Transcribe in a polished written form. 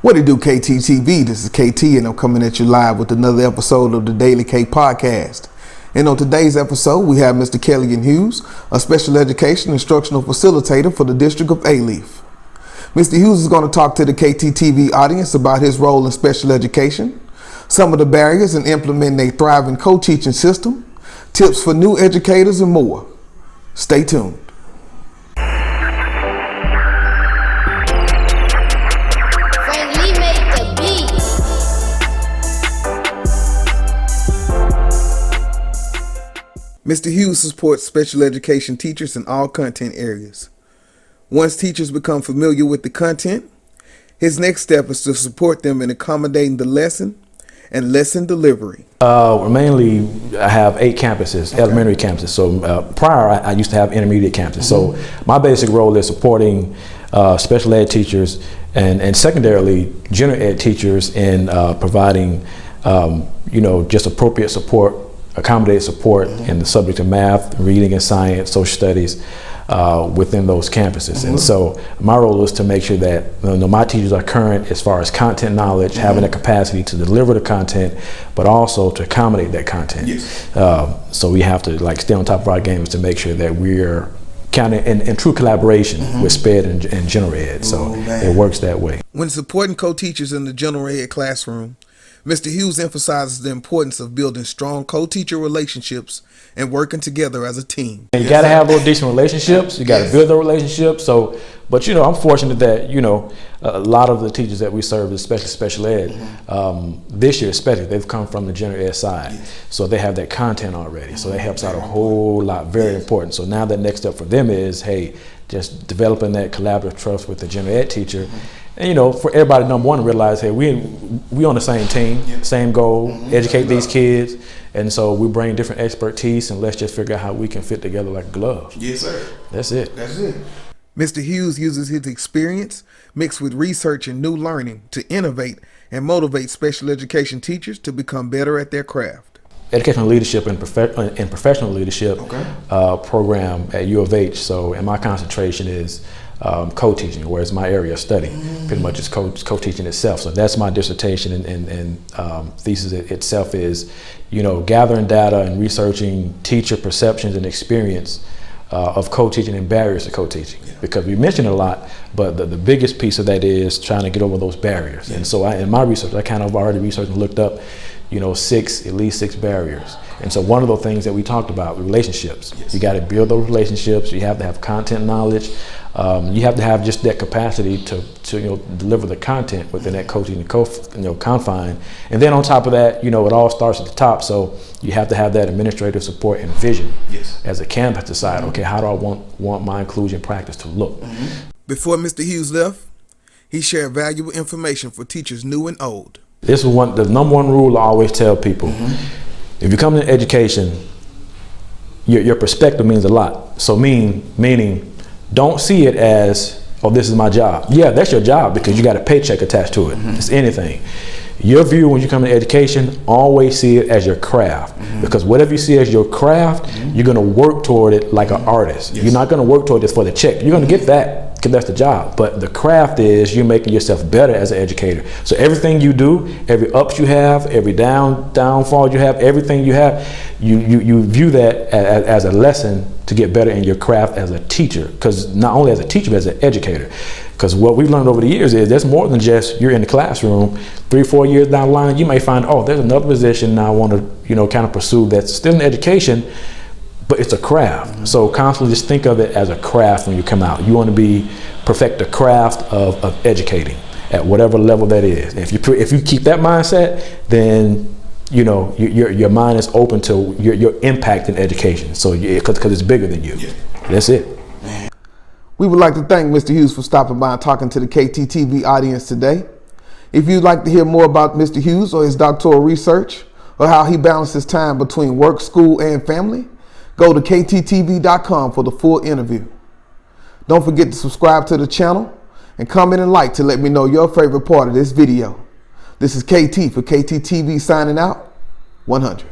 What it do, KTTV? This is KT, and I'm coming at you live with another episode of the Daily K Podcast. And on today's episode, we have Mr. Kellian Hughes, a special education instructional facilitator for the District of Alief. Mr. Hughes is going to talk to the KTTV audience about his role in special education, some of the barriers in implementing a thriving co-teaching system, tips for new educators, and more. Stay tuned. Mr. Hughes supports special education teachers in all content areas. Once teachers become familiar with the content, his next step is to support them in accommodating the lesson and lesson delivery. Mainly, I have 8 campuses, elementary campuses. So prior, I used to have intermediate campuses. So my basic role is supporting special ed teachers and secondarily general ed teachers in providing, just appropriate support, accommodate support in the subject of math, reading and science, social studies within those campuses. And so my role is to make sure that my teachers are current as far as content knowledge, having the capacity to deliver the content, but also to accommodate that content. Yes. So we have to stay on top of our games to make sure that we're kind of in true collaboration with SPED and general ed. So it works that way. When supporting co-teachers in the general ed classroom, Mr. Hughes emphasizes the importance of building strong co-teacher relationships and working together as a team. You got to have those decent relationships. You got to build those relationships. So, but I'm fortunate that a lot of the teachers that we serve, especially special ed, this year especially, they've come from the general ed side, so they have that content already. So that helps out a whole lot. Very important. So now the next step for them is, hey, just developing that collaborative trust with the general ed teacher. And for everybody, number one, to realize, hey, we on the same team, same goal, educate these kids, and so we bring different expertise, and let's just figure out how we can fit together like a glove. Yes, sir. That's it. That's it. Mr. Hughes uses his experience mixed with research and new learning to innovate and motivate special education teachers to become better at their craft. Educational leadership and professional leadership program at U of H. So, and my concentration is co-teaching, whereas my area of study pretty much is co-teaching itself. So that's my dissertation and thesis itself is, gathering data and researching teacher perceptions and experience of co-teaching and barriers to co-teaching. Because we mentioned a lot, but the biggest piece of that is trying to get over those barriers. And so in my research, I kind of already researched and looked up, at least six barriers. And so one of the things that we talked about, relationships. You got to build those relationships. You have to have content knowledge. You have to have just that capacity to deliver the content within that coaching and confine. And then on top of that, it all starts at the top. So you have to have that administrative support and vision as a campus decide, okay, how do I want my inclusion practice to look? Before Mr. Hughes left, he shared valuable information for teachers new and old. This is the number one rule I always tell people. If you come into education, your perspective means a lot. So meaning don't see it as, oh, this is my job. Yeah, that's your job because you got a paycheck attached to it. It's anything. Your view when you come into education, always see it as your craft. Because whatever you see as your craft, you're going to work toward it like an artist. You're not going to work toward it for the check. You're going to get that because that's the job. But the craft is you're making yourself better as an educator. So everything you do, every ups you have, every downfall you have, everything you have, you view that as a lesson to get better in your craft as a teacher. Because not only as a teacher, but as an educator. Because what we've learned over the years is there's more than just you're in the classroom. 3-4 years down the line, you may find, oh, there's another position I want to kind of pursue that's still in education, but it's a craft. So constantly just think of it as a craft when you come out. You want to perfect the craft of educating at whatever level that is. And if you keep that mindset, then your mind is open to your impact in education. So because it's bigger than you. That's it. We would like to thank Mr. Hughes for stopping by and talking to the KTTV audience today. If you'd like to hear more about Mr. Hughes or his doctoral research or how he balances time between work, school, and family, go to kttv.com for the full interview. Don't forget to subscribe to the channel and comment and like to let me know your favorite part of this video. This is KT for KTTV signing out. 100.